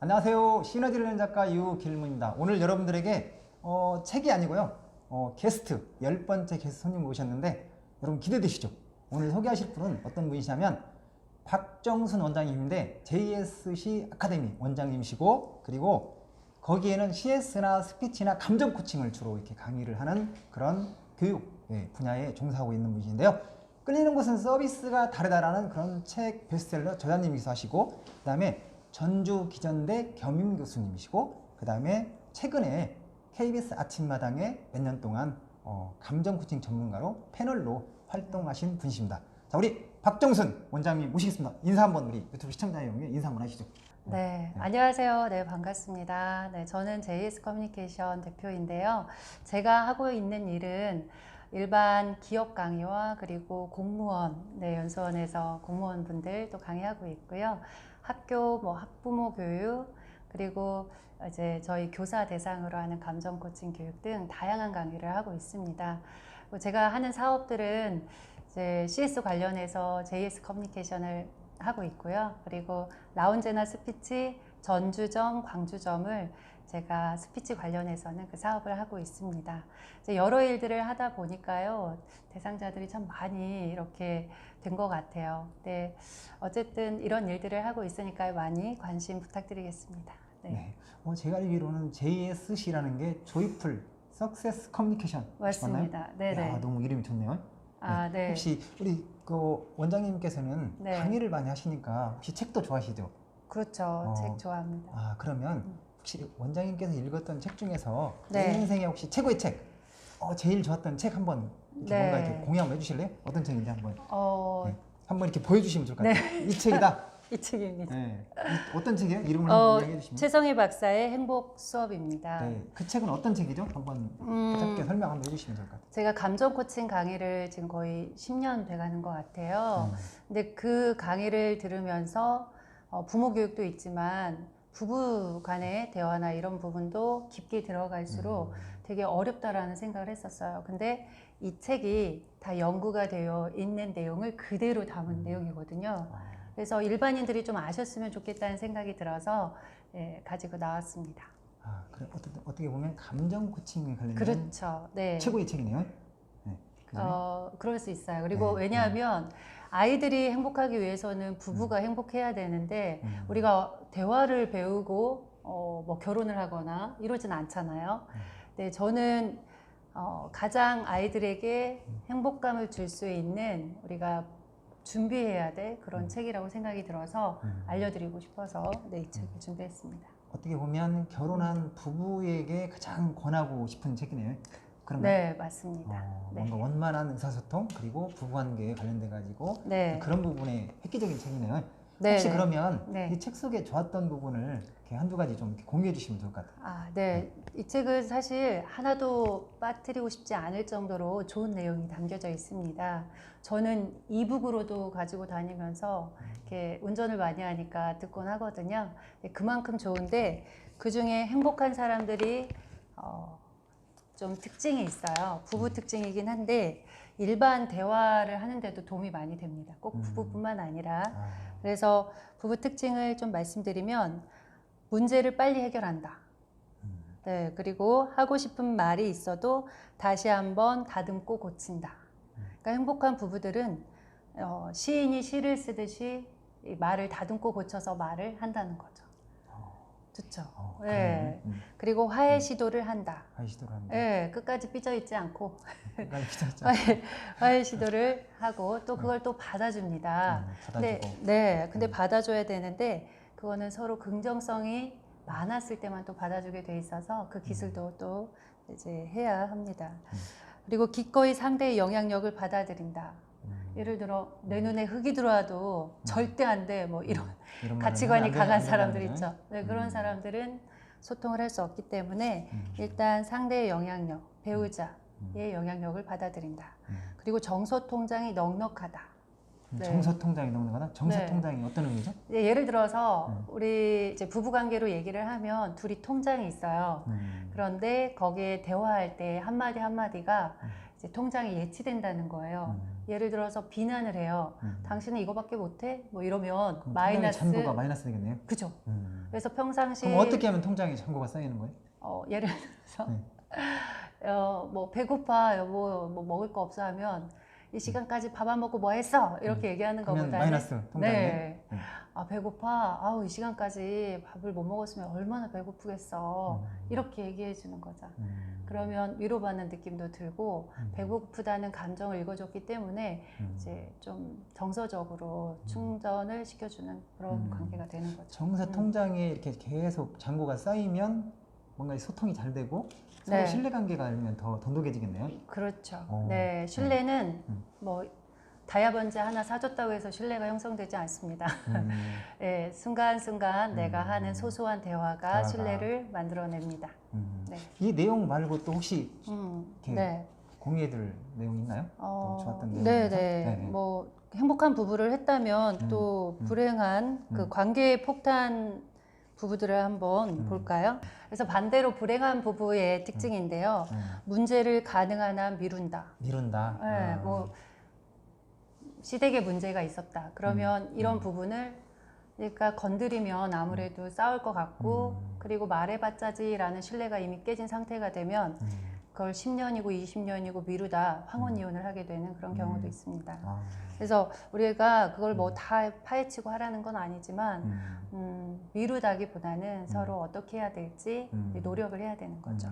안녕하세요. 시너지를 내는 작가 유길무입니다. 오늘 여러분들에게 책이 아니고요. 게스트 10번째 게스트 손님 모셨는데 여러분 기대되시죠? 오늘 소개하실 분은 어떤 분이시냐면 박정순 원장님인데 JSC 아카데미 원장님이시고, 그리고 거기에는 CS나 스피치나 감정 코칭을 주로 이렇게 강의를 하는 그런 교육 분야에 종사하고 있는 분이신데요. 끌리는 곳은 서비스가 다르다라는 그런 책 베스트셀러 저자님이기도 하시고, 그 다음에 전주 기전대 겸임 교수님이시고, 그 다음에 최근에 KBS 아침마당에 몇 년 동안 감정 코칭 전문가로 패널로 활동하신 분이십니다. 자, 우리 박정순 원장님 모시겠습니다. 인사 한번 우리 유튜브 시청자 여러분께 인사 한번 하시죠. 네, 안녕하세요. 네, 반갑습니다. 네, 저는 JS 커뮤니케이션 대표인데요. 제가 하고 있는 일은 일반 기업 강의와 그리고 공무원, 연수원에서 공무원분들 또 강의하고 있고요. 학교, 학부모 교육, 그리고 이제 저희 교사 대상으로 하는 감정 코칭 교육 등 다양한 강의를 하고 있습니다. 제가 하는 사업들은 이제 CS 관련해서 JS 커뮤니케이션을 하고 있고요. 그리고 라운지나 스피치, 전주점, 광주점을 제가 스피치 관련해서는 그 사업을 하고 있습니다. 이제 여러 일들을 하다 보니까요, 대상자들이 참 많이 이렇게 된 것 같아요. 네, 어쨌든 이런 일들을 하고 있으니까 많이 관심 부탁드리겠습니다. 네. 제가 알기로는 JSC라는 게 조이풀 석세스 커뮤니케이션 맞습니다. 네네. 너무 이름이 좋네요. 네. 혹시 우리 그 원장님께서는 강의를 많이 하시니까 혹시 책도 좋아하시죠? 그렇죠. 책 좋아합니다. 그러면 혹시 원장님께서 읽었던 책 중에서 내 인생에 혹시 최고의 책, 제일 좋았던 책 한번 이렇게 뭔가 이렇게 공유 한번 해주실래요? 어떤 책인지 한번 한번 이렇게 보여주시면 좋을 것 같아요. 이 책이다. 이 책입니다. 어떤 책이에요? 이름을 한번 이야기해 주시면. 최성희 박사의 행복 수업입니다. 그 책은 어떤 책이죠? 한번 짧게 설명 한번 해주시면 좋을 것 같아요. 제가 감정 코칭 강의를 지금 거의 10년 돼가는 것 같아요. 근데 그 강의를 들으면서 부모 교육도 있지만 부부 간의 대화나 이런 부분도 깊게 들어갈수록 되게 어렵다라는 생각을 했었어요. 근데 이 책이 다 연구가 되어 있는 내용을 그대로 담은 내용이거든요. 그래서 일반인들이 좀 아셨으면 좋겠다는 생각이 들어서 가지고 나왔습니다. 그래 어떻게 보면 감정 코칭에 관련된 그렇죠. 네. 최고의 책이네요. 그럴 수 있어요. 그리고 왜냐하면 아이들이 행복하기 위해서는 부부가 행복해야 되는데 우리가 대화를 배우고 뭐 결혼을 하거나 이러진 않잖아요. 네, 저는 가장 아이들에게 행복감을 줄 수 있는 우리가 준비해야 될 그런 책이라고 생각이 들어서 알려드리고 싶어서 이 책을 준비했습니다. 어떻게 보면 결혼한 부부에게 가장 권하고 싶은 책이네요. 그런가요? 네, 맞습니다. 뭔가 원만한 의사소통 그리고 부부관계에 관련돼 가지고 그런 부분에 획기적인 책이네요. 혹시 그러면 이 책 속에 좋았던 부분을 이렇게 한두 가지 좀 이렇게 공유해 주시면 좋을 것 같아요. 네. 이 책은 사실 하나도 빠뜨리고 싶지 않을 정도로 좋은 내용이 담겨져 있습니다. 저는 이북으로도 가지고 다니면서 이렇게 운전을 많이 하니까 듣곤 하거든요. 그만큼 좋은데 그 중에 행복한 사람들이 좀 특징이 있어요. 부부 특징이긴 한데 일반 대화를 하는데도 도움이 많이 됩니다. 꼭 부부뿐만 아니라. 그래서 부부 특징을 좀 말씀드리면 문제를 빨리 해결한다. 네, 그리고 하고 싶은 말이 있어도 다시 한번 다듬고 고친다. 그러니까 행복한 부부들은 시인이 시를 쓰듯이 이 말을 다듬고 고쳐서 말을 한다는 거죠. 좋죠. 네. 그리고 화해 시도를 한다. 화해 시도를 한다. 네, 끝까지 삐져 있지 않고 끝까지 화해 시도를 하고 또 그걸 또 받아줍니다. 근데 받아줘야 되는데 그거는 서로 긍정성이 많았을 때만 또 받아주게 돼 있어서 그 기술도 또 이제 해야 합니다. 그리고 기꺼이 상대의 영향력을 받아들인다. 예를 들어 내 눈에 흙이 들어와도 절대 안 돼. 뭐 이런 가치관이 강한 사람들 있죠. 그런 사람들은 소통을 할 수 없기 때문에 일단 상대의 영향력, 배우자의 영향력을 받아들인다. 그리고 정서 통장이 넉넉하다. 정서 통장이 넉넉하다? 정서 통장이 어떤 의미죠? 예를 들어서 우리 이제 부부 관계로 얘기를 하면 둘이 통장이 있어요. 그런데 거기에 대화할 때 한마디 한마디가 이제 통장에 예치된다는 거예요. 예를 들어서 비난을 해요. 당신은 이거밖에 못해? 뭐 이러면 그럼 마이너스. 통장에 잔고가 마이너스 되겠네요. 그죠. 그래서 평상시 그럼 어떻게 하면 통장에 잔고가 쌓이는 거예요? 예를 들어서 네. 뭐 배고파 여보 뭐 먹을 거 없어 하면 이 시간까지 밥 안 먹고 뭐 했어? 이렇게 얘기하는 그러면 것보다는 마이너스 통장에. 네. 네. 아 배고파. 아우 이 시간까지 밥을 못 먹었으면 얼마나 배고프겠어. 이렇게 얘기해 주는 거죠. 그러면 위로받는 느낌도 들고 배고프다는 감정을 읽어줬기 때문에 이제 좀 정서적으로 충전을 시켜주는 그런 관계가 되는 거죠. 정사 통장에 이렇게 계속 잔고가 쌓이면 뭔가 소통이 잘 되고 서로 네. 신뢰관계가 아니면 더 돈독해지겠네요. 그렇죠. 오. 네, 신뢰는 뭐 다이아번지 하나 사줬다고 해서 신뢰가 형성되지 않습니다. 네, 순간순간 내가 하는 소소한 대화가 신뢰를 만들어냅니다. 네. 이 내용 말고 또 혹시 이렇게 네. 공유해둘 내용이 있나요? 또 좋았던 내용 네, 중에서? 네. 뭐 행복한 부부를 했다면 또 불행한 그 관계 폭탄 부부들을 한번 볼까요? 그래서 반대로 불행한 부부의 특징인데요. 문제를 가능한 한 미룬다. 미룬다. 네, 뭐 시댁에 문제가 있었다. 그러면 이런 부분을 그러니까 건드리면 아무래도 싸울 것 같고 그리고 말해봤자지라는 신뢰가 이미 깨진 상태가 되면 그걸 10년이고 20년이고 미루다 황혼이혼을 하게 되는 그런 경우도 있습니다. 그래서 우리가 그걸 뭐 다 파헤치고 하라는 건 아니지만 미루다기보다는 서로 어떻게 해야 될지 노력을 해야 되는 거죠.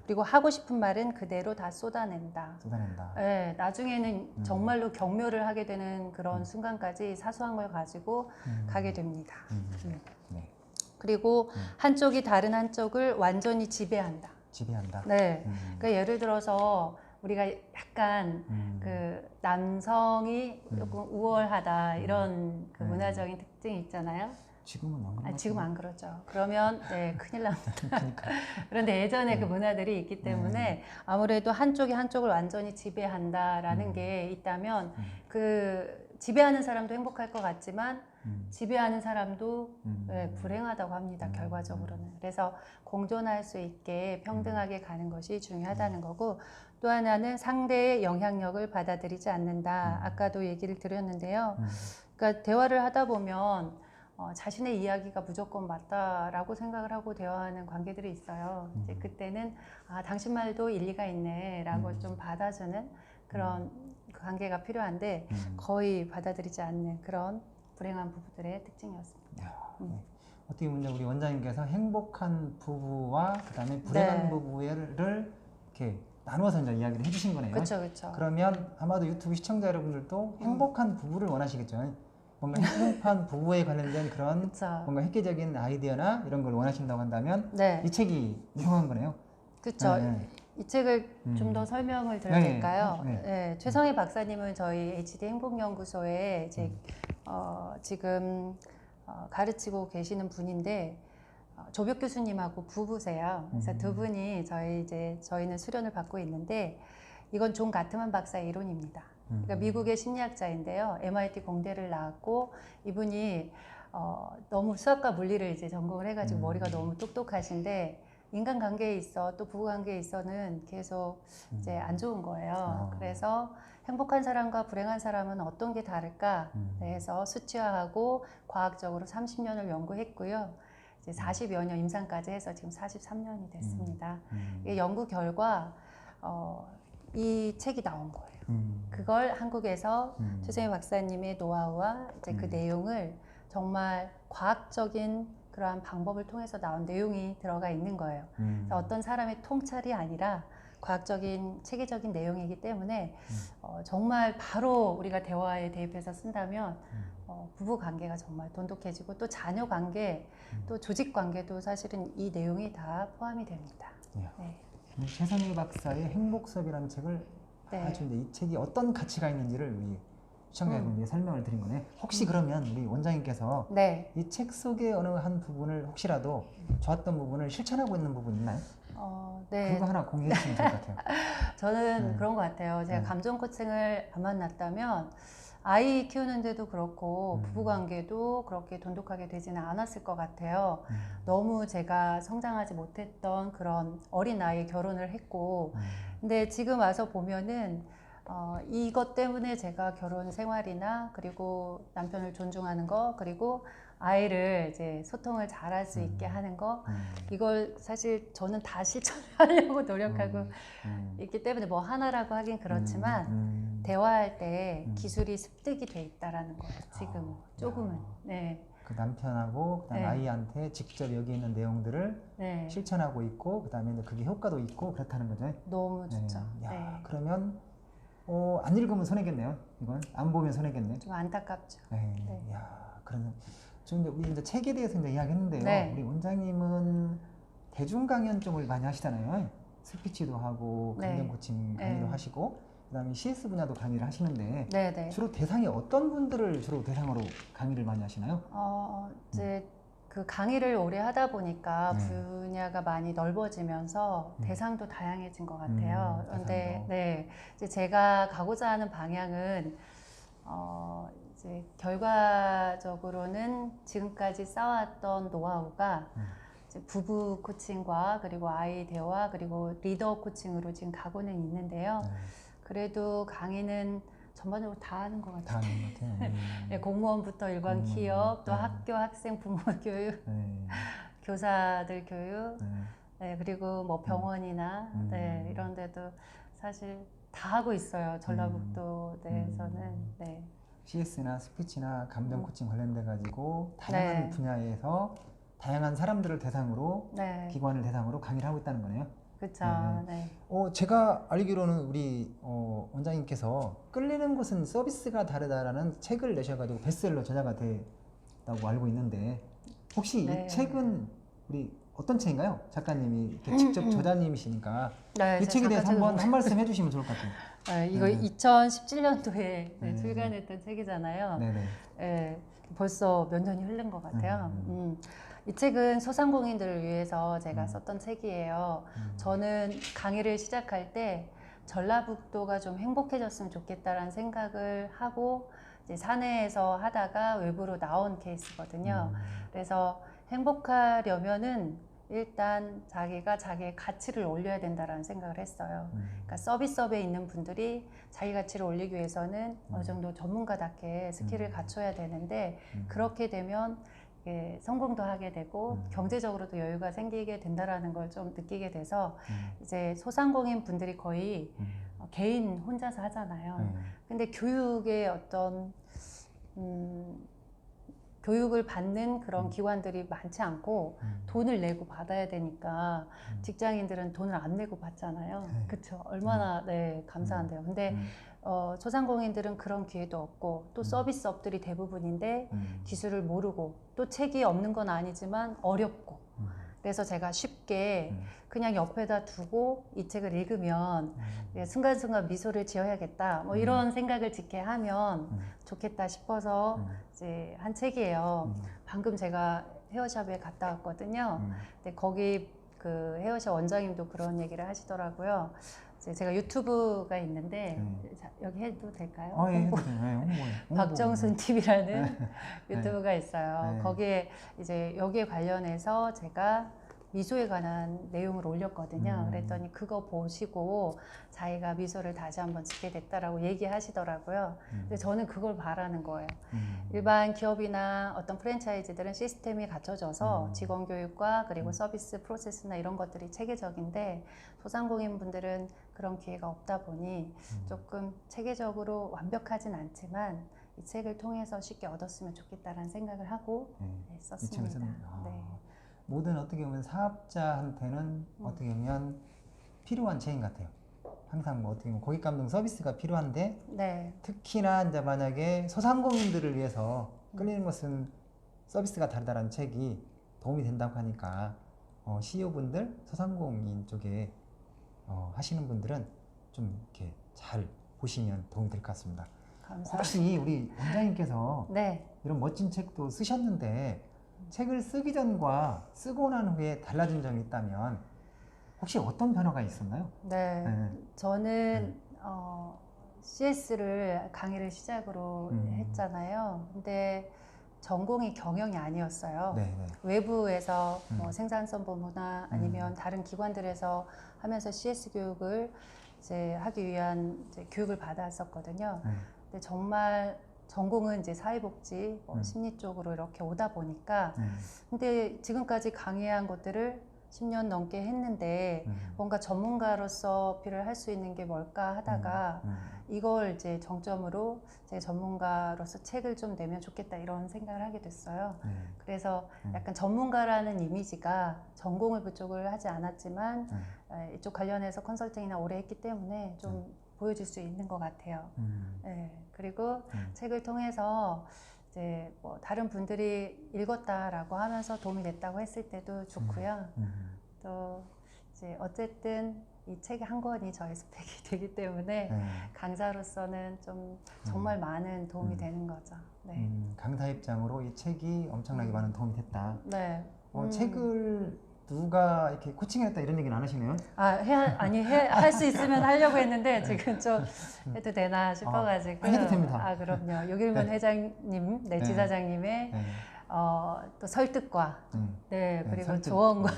그리고 하고 싶은 말은 그대로 다 쏟아낸다. 쏟아낸다. 네, 나중에는 정말로 경멸을 하게 되는 그런 순간까지 사소한 걸 가지고 가게 됩니다. 네. 그리고 한쪽이 다른 한쪽을 완전히 지배한다. 지배한다. 네. 그러니까 예를 들어서 우리가 약간 그 남성이 조금 우월하다 이런 그 문화적인 특징이 있잖아요. 지금은 안 그런 지금 안 그러죠. 그러면 네, 큰일 납니다. 그러니까. 그런데 예전에 그 문화들이 있기 때문에 아무래도 한쪽이 한쪽을 완전히 지배한다라는 게 있다면 그 지배하는 사람도 행복할 것 같지만 지배하는 사람도 네, 불행하다고 합니다. 결과적으로는. 그래서 공존할 수 있게 평등하게 가는 것이 중요하다는 거고 또 하나는 상대의 영향력을 받아들이지 않는다. 아까도 얘기를 드렸는데요. 그러니까 대화를 하다 보면 자신의 이야기가 무조건 맞다라고 생각을 하고 대화하는 관계들이 있어요. 이제 그때는 당신 말도 일리가 있네라고 좀 받아주는 그런 관계가 필요한데 거의 받아들이지 않는 그런 불행한 부부들의 특징이었습니다. 어떻게 보면 우리 원장님께서 행복한 부부와 그다음에 불행한 네. 부부를 이렇게 나누어서 이제 이야기를 해주신 거네요. 그렇죠, 그렇죠. 그러면 아마도 유튜브 시청자 여러분들도 행복한 부부를 원하시겠죠. 뭔가 행복한 부부에 관련된 그런 그쵸. 뭔가 획기적인 아이디어나 이런 걸 원하신다고 한다면 네. 이 책이 유용한 거네요. 그렇죠. 네. 이 책을 좀 더 설명을 드려도 네, 될까요? 네. 네, 최성희 박사님은 저희 HD 행복연구소에 이제 지금 가르치고 계시는 분인데 조벽 교수님하고 부부세요. 그래서 두 분이 저희는 수련을 받고 있는데 이건 존 가트만 박사의 이론입니다. 그러니까 미국의 심리학자인데요. MIT 공대를 나왔고 이분이 너무 수학과 물리를 이제 전공을 해가지고 머리가 너무 똑똑하신데 인간관계에 있어 또 부부관계에 있어는 계속 이제 안 좋은 거예요. 그래서 행복한 사람과 불행한 사람은 어떤 게 다를까 해서 수치화하고 과학적으로 30년을 연구했고요. 이제 40여 년 임상까지 해서 지금 43년이 됐습니다. 이 연구 결과 이 책이 나온 거예요. 그걸 한국에서 최성희 박사님의 노하우와 이제 그 내용을 정말 과학적인 그러한 방법을 통해서 나온 내용이 들어가 있는 거예요. 그래서 어떤 사람의 통찰이 아니라 과학적인 체계적인 내용이기 때문에 정말 바로 우리가 대화에 대입해서 쓴다면 부부 관계가 정말 돈독해지고 또 자녀 관계, 또 조직 관계도 사실은 이 내용이 다 포함이 됩니다. 네. 최성희 박사의 행복섭이라는 책을 아주 이제 이 책이 어떤 가치가 있는지를 우리 시청자분께 설명을 드린 거네. 혹시 그러면 우리 원장님께서 네. 이 책 속의 어느 한 부분을 혹시라도 좋았던 부분을 실천하고 있는 부분 있나요? 네. 그거 하나 공유해 주시면 좋을 것 같아요. 저는 그런 것 같아요. 제가 감정 코칭을 안 만났다면 아이 키우는데도 그렇고 음. 부부관계도 그렇게 돈독하게 되지는 않았을 것 같아요. 너무 제가 성장하지 못했던 그런 어린 나이에 결혼을 했고, 근데 지금 와서 보면은 이것 때문에 제가 결혼 생활이나 그리고 남편을 존중하는 거, 그리고 아이를 이제 소통을 잘할 수 있게 하는 거, 이걸 사실 저는 다 실천하려고 노력하고 있기 때문에 뭐 하나라고 하긴 그렇지만 대화할 때 기술이 습득이 돼 있다라는 거예요. 지금 조금은. 네. 그 남편하고 그다음 네. 아이한테 직접 여기 있는 내용들을 네. 실천하고 있고 그다음에 그게 효과도 있고 그렇다는 거죠. 너무 좋죠. 야, 네. 그러면 안 읽으면 손해겠네요. 이건 안 보면 손해겠네. 좀 안타깝죠. 네. 네. 야, 그러면 좀 이제 우리 이제 책에 대해서 이제 이야기했는데요. 네. 우리 원장님은 대중 강연 쪽을 많이 하시잖아요. 스피치도 하고 네. 감정 코칭 강의도 네. 하시고 그다음에 CS 분야도 강의를 하시는데 네네. 주로 대상이 어떤 분들을 주로 대상으로 강의를 많이 하시나요? 이제 그 강의를 오래 하다 보니까 네. 분야가 많이 넓어지면서 대상도 다양해진 것 같아요. 그런데 대상도. 네, 이제 제가 가고자 하는 방향은 이제 결과적으로는 지금까지 쌓아왔던 노하우가 이제 부부 코칭과 그리고 아이 대화 그리고 리더 코칭으로 지금 가고는 있는데요. 그래도 강의는 전반적으로 다 하는 것 다 같아요. 하는 것 같아요. 네, 공무원부터 일반 기업, 또 네. 학교, 학생, 부모 교육, 네. 교사들 교육, 네. 네, 그리고 뭐 병원이나 네, 이런 데도 사실 다 하고 있어요. 전라북도 내에서는. 네. CS나 스피치나 감정 코칭 관련돼 가지고 다양한 네. 분야에서 다양한 사람들을 대상으로 네. 기관을 대상으로 강의를 하고 있다는 거네요. 그쵸. 네. 네. 제가 알기로는 우리 원장님께서 끌리는 것은 서비스가 다르다라는 책을 내셔가지고 베스트셀러 저자가 됐다고 알고 있는데 혹시 네. 이 책은 우리 어떤 책인가요? 작가님이 이렇게 직접 저자님이시니까 네, 이 제가 책에 대해서 잠깐 한 말씀 해주시면 좋을 것 같아요. 네, 이거 네. 2017년도에 네. 출간했던 책이잖아요. 네네. 네, 벌써 몇 년이 흐른 것 같아요. 이 책은 소상공인들을 위해서 제가 썼던 책이에요. 저는 강의를 시작할 때 전라북도가 좀 행복해졌으면 좋겠다라는 생각을 하고 이제 사내에서 하다가 외부로 나온 케이스거든요. 그래서 행복하려면은 일단 자기가 자기의 가치를 올려야 된다라는 생각을 했어요. 그러니까 서비스업에 있는 분들이 자기 가치를 올리기 위해서는 어느 정도 전문가답게 스킬을 갖춰야 되는데 그렇게 되면 성공도 하게 되고 경제적으로도 여유가 생기게 된다라는 걸 좀 느끼게 돼서 이제 소상공인 분들이 거의 개인 혼자서 하잖아요. 근데 교육의 어떤 교육을 받는 그런 기관들이 많지 않고 돈을 내고 받아야 되니까 직장인들은 돈을 안 내고 받잖아요. 그쵸? 얼마나 네, 감사한데요. 근데 소상공인들은 그런 기회도 없고 또 서비스업들이 대부분인데 기술을 모르고 또 책이 없는 건 아니지만 어렵고 그래서 제가 쉽게 그냥 옆에다 두고 이 책을 읽으면 순간순간 미소를 지어야겠다 뭐 이런 생각을 짓게 하면 좋겠다 싶어서 이제 한 책이에요. 방금 제가 헤어샵에 갔다 왔거든요. 근데 거기 그 헤어샵 원장님도 그런 얘기를 하시더라고요. 이제 제가 유튜브가 있는데 자, 여기 해도 될까요? 예, 해도 돼요. 네, 홍보예요. 박정순 TV라는 네. 유튜브가 있어요. 네. 거기에 이제 여기에 관련해서 제가 미소에 관한 내용을 올렸거든요. 그랬더니 그거 보시고 자기가 미소를 다시 한번 짓게 됐다라고 얘기하시더라고요. 근데 저는 그걸 바라는 거예요. 일반 기업이나 어떤 프랜차이즈들은 시스템이 갖춰져서 직원 교육과 그리고 서비스 프로세스나 이런 것들이 체계적인데 소상공인 분들은 그런 기회가 없다 보니 조금 체계적으로 완벽하진 않지만 이 책을 통해서 쉽게 얻었으면 좋겠다라는 생각을 하고 네, 썼습니다. 네. 모든 어떻게 보면 사업자한테는 어떻게 보면 필요한 책인 것 같아요. 항상 뭐 어떻게 보면 고객 감동 서비스가 필요한데 네. 특히나 이제 만약에 소상공인들을 위해서 끌리는 것은 서비스가 다르다라는 책이 도움이 된다고 하니까 CEO분들 소상공인 쪽에 하시는 분들은 좀 이렇게 잘 보시면 도움이 될 것 같습니다. 감사합니다. 혹시 우리 원장님께서 네. 이런 멋진 책도 쓰셨는데 책을 쓰기 전과 쓰고 난 후에 달라진 점이 있다면 혹시 어떤 변화가 있었나요? 네. 네. 저는 CS를 강의를 시작으로 했잖아요. 근데 전공이 경영이 아니었어요. 네, 네. 외부에서 뭐 생산성보무나 아니면 다른 기관들에서 하면서 CS 교육을 이제 하기 위한 이제 교육을 받았었거든요. 근데 정말 전공은 이제 사회복지, 뭐 심리 쪽으로 이렇게 오다 보니까 근데 지금까지 강의한 것들을 10년 넘게 했는데 뭔가 전문가로서 어필을 할 수 있는 게 뭘까 하다가 이걸 이제 정점으로 제 전문가로서 책을 좀 내면 좋겠다 이런 생각을 하게 됐어요. 그래서 약간 전문가라는 이미지가 전공을 그쪽을 하지 않았지만 이쪽 관련해서 컨설팅이나 오래 했기 때문에 좀 보여줄 수 있는 것 같아요. 네, 그리고 책을 통해서 이제 뭐 다른 분들이 읽었다라고 하면서 도움이 됐다고 했을 때도 좋고요. 또 이제 어쨌든 이 책이 한 권이 저의 스펙이 되기 때문에 강사로서는 좀 정말 많은 도움이 되는 거죠. 네. 강사 입장으로 이 책이 엄청나게 많은 도움이 됐다. 네. 책을 누가 이렇게 코칭했다 이런 얘기는 안 하시네요? 할 수 있으면 하려고 했는데 지금 좀 해도 되나 싶어가지고. 해도 됩니다. 그럼요. 유길문 네. 회장님, 네. 지사장님의 네. 또 설득과, 그리고 설득. 조언과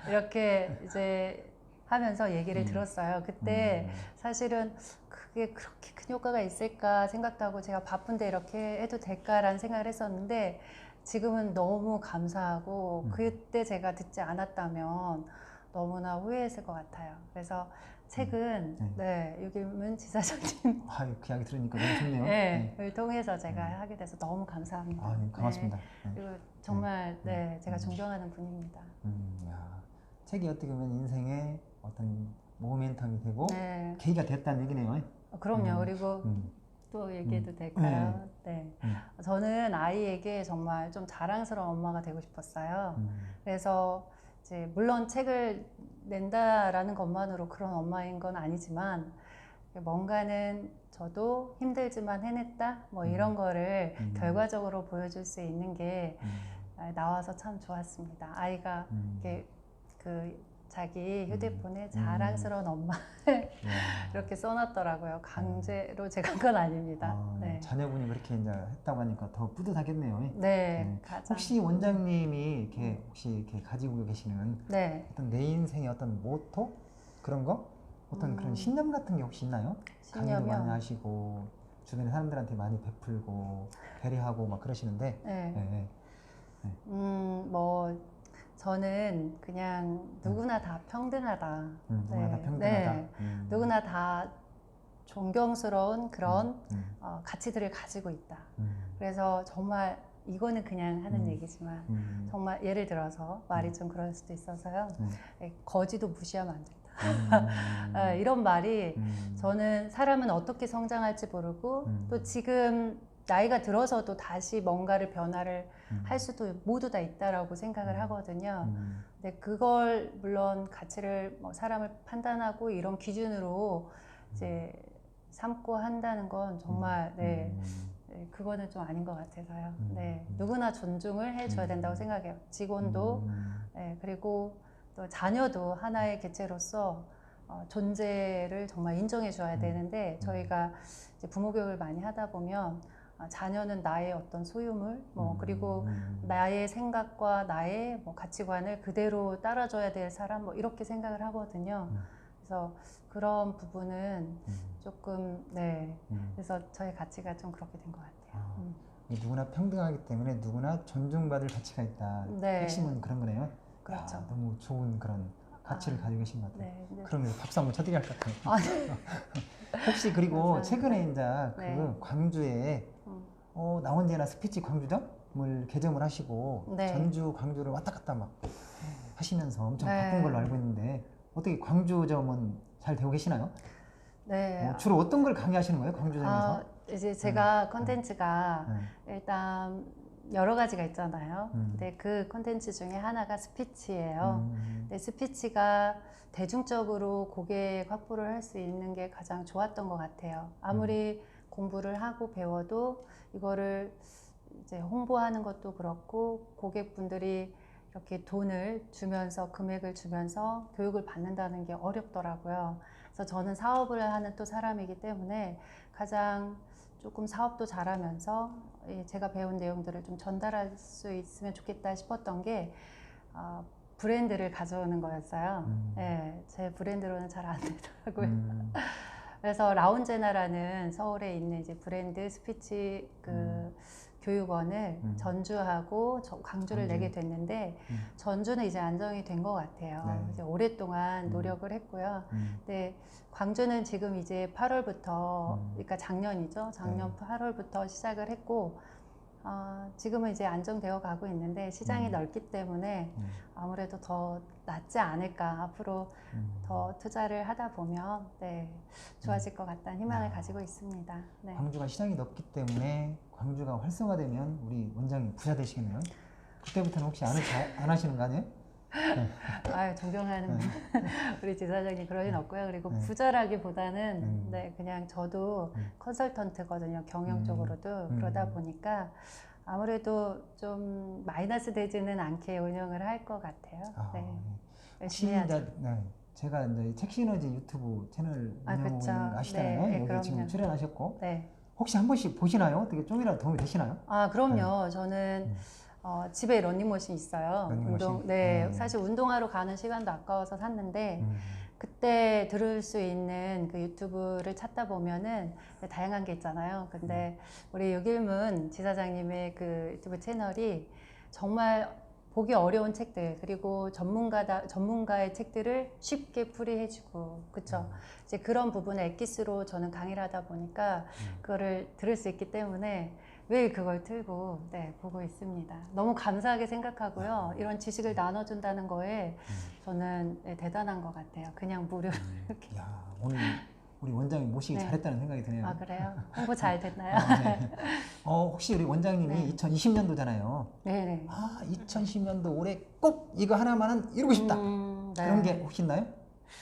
이렇게 이제 하면서 얘기를 들었어요. 그때 사실은 그게 그렇게 큰 효과가 있을까 생각도 하고 제가 바쁜데 이렇게 해도 될까라는 생각을 했었는데 지금은 너무 감사하고 그때 제가 듣지 않았다면 너무나 후회했을 것 같아요. 그래서 책은 유길문 지사장님 그 이야기 들으니까 너무 좋네요. 을 통해서 제가 하게 돼서 너무 감사합니다. 고맙습니다. 그리고 정말 제가 존경하는 분입니다. 책이 어떻게 보면 인생의 어떤 모멘텀이 되고 계기가 됐다는 얘기네요. 그럼요. 그리고 또 얘기해도 될까요? 네. 저는 아이에게 정말 좀 자랑스러운 엄마가 되고 싶었어요. 그래서 이제 물론 책을 낸다라는 것만으로 그런 엄마인 건 아니지만 뭔가는 저도 힘들지만 해냈다 뭐 이런 거를 결과적으로 보여줄 수 있는 게 나와서 참 좋았습니다. 아이가 이렇게 자기 휴대폰에 자랑스러운 엄마를 이렇게 써놨더라고요. 강제로 제가 한 건 아닙니다. 자녀분이 그렇게 이제 했다고 하니까 더 뿌듯하겠네요. 가장. 혹시 원장님이 이렇게 혹시 이렇게 가지고 계시는 어떤 내 인생의 어떤 모토 그런 거, 어떤 그런 신념 같은 게 혹시 있나요? 강의도 많이 하시고 주변에 사람들한테 많이 베풀고 배려하고 막 그러시는데. 뭐 저는 그냥 누구나 다 평등하다. 누구나 다 평등하다. 누구나 다 존경스러운 그런 가치들을 가지고 있다. 그래서 정말 이거는 그냥 하는 얘기지만 정말 예를 들어서 말이 좀 그럴 수도 있어서요. 거지도 무시하면 안 된다. 이런 말이 저는 사람은 어떻게 성장할지 모르고 또 지금 나이가 들어서도 다시 뭔가를 변화를 할 수도 모두 다 있다라고 생각을 하거든요. 근데 그걸 물론 가치를 뭐 사람을 판단하고 이런 기준으로 이제 삼고 한다는 건 정말 그거는 좀 아닌 것 같아서요. 누구나 존중을 해줘야 된다고 생각해요. 직원도 그리고 또 자녀도 하나의 개체로서 존재를 정말 인정해줘야 되는데 저희가 이제 부모 교육을 많이 하다 보면 자녀는 나의 어떤 소유물, 그리고 나의 생각과 나의 뭐 가치관을 그대로 따라줘야 될 사람, 뭐 이렇게 생각을 하거든요. 그래서 그런 부분은 조금 그래서 저의 가치가 좀 그렇게 된 것 같아요. 누구나 평등하기 때문에 누구나 존중받을 가치가 있다. 핵심은 그런 거네요. 그렇죠. 너무 좋은 그런 가치를 가지고 계신 것 같아요. 그러면 박수 한번 쳐드려야 할 것 같아요. 혹시 그리고 최근에 이제 그 광주에 나 혼자나 스피치 광주점을 개점을 하시고 전주 광주를 왔다 갔다 막 하시면서 엄청 바쁜 걸로 알고 있는데 어떻게 광주점은 잘 되고 계시나요? 주로 어떤 걸 강의하시는 거예요, 광주점에서? 이제 제가 컨텐츠가 일단 여러 가지가 있잖아요. 근데 그 콘텐츠 중에 하나가 스피치예요. 근데 스피치가 대중적으로 고객 확보를 할 수 있는 게 가장 좋았던 것 같아요. 아무리 공부를 하고 배워도 이거를 이제 홍보하는 것도 그렇고 고객분들이 이렇게 돈을 주면서 금액을 주면서 교육을 받는다는 게 어렵더라고요. 그래서 저는 사업을 하는 또 사람이기 때문에 가장 조금 사업도 잘하면서 제가 배운 내용들을 좀 전달할 수 있으면 좋겠다 싶었던 게 브랜드를 가져오는 거였어요. 예, 제 브랜드로는 잘 안 되더라고요. 그래서 라운제나라는 서울에 있는 이제 브랜드 스피치 교육원을 전주하고 광주를 내게 됐는데 전주는 이제 안정이 된 것 같아요. 네. 이제 오랫동안 노력을 했고요. 근데 광주는 지금 이제 8월부터, 그러니까 작년이죠. 작년 8월부터 시작을 했고 지금은 이제 안정되어 가고 있는데 시장이 넓기 때문에 아무래도 더 낫지 않을까. 앞으로 더 투자를 하다 보면 네, 좋아질 것 같다는 희망을 가지고 있습니다. 네. 광주가 시장이 넓기 때문에 광주가 활성화되면 우리 원장님 부자 되시겠네요. 그때부터는 혹시 안 하시는 거 아니에요? 네. 아유, 존경하는 우리 지사장님 그럴 일 없고요. 그리고 부자라기보다는 네, 그냥 저도 컨설턴트거든요. 경영 쪽으로도 그러다 보니까 아무래도 좀 마이너스 되지는 않게 운영을 할 것 같아요. 네. 열심히 하죠. 네. 제가 이제 책시너지 유튜브 채널 운영하고 그쵸. 있는 거 아시잖아요. 네, 여기 그럼요. 지금 출연하셨고 네. 혹시 한 번씩 보시나요? 어떻게 좀이라도 도움이 되시나요? 그럼요. 저는 집에 러닝머신 있어요. 러닝머신? 네, 사실 운동하러 가는 시간도 아까워서 샀는데 그때 들을 수 있는 그 유튜브를 찾다 보면은 다양한 게 있잖아요. 근데 우리 유길문 지사장님의 그 유튜브 채널이 정말 보기 어려운 책들 그리고 전문가의 책들을 쉽게 풀이해주고 그쵸? 이제 그런 부분에 엑기스로 저는 강의를 하다 보니까 그거를 들을 수 있기 때문에 매일 그걸 틀고 네, 보고 있습니다. 너무 감사하게 생각하고요. 이런 지식을 나눠준다는 거에 저는 네, 대단한 것 같아요. 그냥 무료로 이렇게. 야, 오늘 우리 원장님 모시기 네. 잘했다는 생각이 드네요. 그래요? 홍보 잘 됐나요? 네. 혹시 우리 원장님이 네. 2020년도잖아요. 네네. 2010년도 올해 꼭 이거 하나만은 이루고 싶다. 네. 그런 게 혹시 있나요?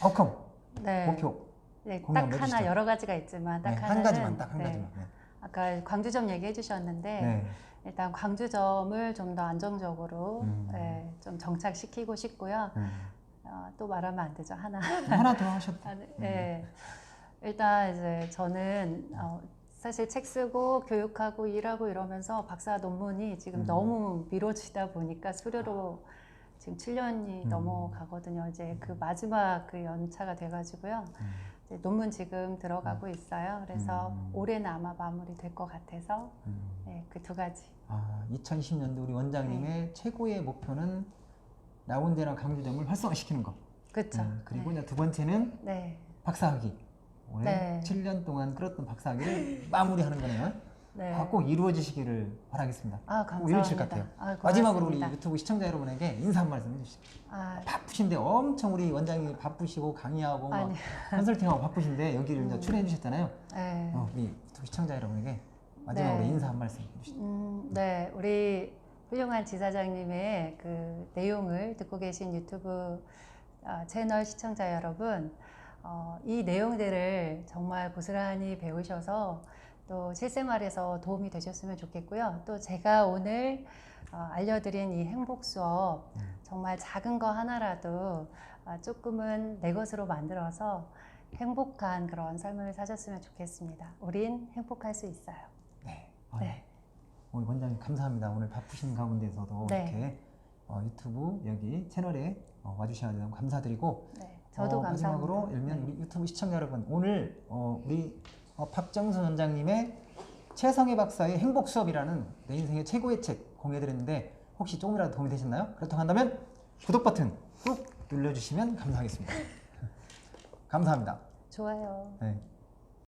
아웃컴, 네. 목표. 네, 공유 딱 한번 하나 해주시죠. 여러 가지가 있지만 딱 네, 하나는 한 가지만, 딱 한 네, 가지만. 네. 아까 광주점 얘기해 주셨는데 네. 일단 광주점을 좀 더 안정적으로 네, 좀 정착시키고 싶고요. 또 말하면 안 되죠. 하나. 하나 더 하셨다. 네. 일단 이제 저는 사실 책 쓰고 교육하고 일하고 이러면서 박사 논문이 지금 너무 미뤄지다 보니까 수료로 지금 7년이 넘어가거든요. 이제 그 마지막 그 연차가 돼가지고요. 이제 논문 지금 들어가고 있어요. 그래서 올해는 아마 마무리될 것 같아서 네, 그 두 가지. 2010년도 우리 원장님의 최고의 목표는 라운제나 강주점을 활성화시키는 거. 그렇죠. 그리고 네. 이제 두 번째는 네. 박사학위. 올해 네. 7년 동안 끌었던 박사학위를 마무리하는 거네요. 네. 꼭 이루어지시기를 바라겠습니다. 감사합니다. 꼭 이루어질 것 같아요. 고맙습니다. 마지막으로 우리 유튜브 시청자 여러분에게 인사 한 말씀 해주시죠. 바쁘신데 엄청 우리 원장님이 바쁘시고 강의하고 막 컨설팅하고 바쁘신데 여기를 이제 출연해 주셨잖아요. 네. 우리 유튜브 시청자 여러분에게 마지막으로 네. 인사 한 말씀 해주시죠. 네, 우리 훌륭한 지사장님의 그 내용을 듣고 계신 유튜브 채널 시청자 여러분, 이 내용들을 정말 고스란히 배우셔서 또 실생활에서 도움이 되셨으면 좋겠고요. 또 제가 오늘 알려드린 이 행복 수업 정말 작은 거 하나라도 조금은 내 것으로 만들어서 행복한 그런 삶을 사셨으면 좋겠습니다. 우린 행복할 수 있어요. 네. 네. 오늘 원장님 감사합니다. 오늘 바쁘신 가운데서도 네. 이렇게 유튜브 여기 채널에 와주셔서 너무 감사드리고 네, 저도 감사합니다. 마지막으로 일면 우리 유튜브 시청자 여러분 오늘 우리 박정순 원장님의 최성애 박사의 행복 수업이라는 내 인생의 최고의 책 공유해드렸는데 혹시 조금이라도 도움이 되셨나요? 그렇다고 한다면 구독 버튼 꾹 눌러주시면 감사하겠습니다. 감사합니다. 좋아요. 네.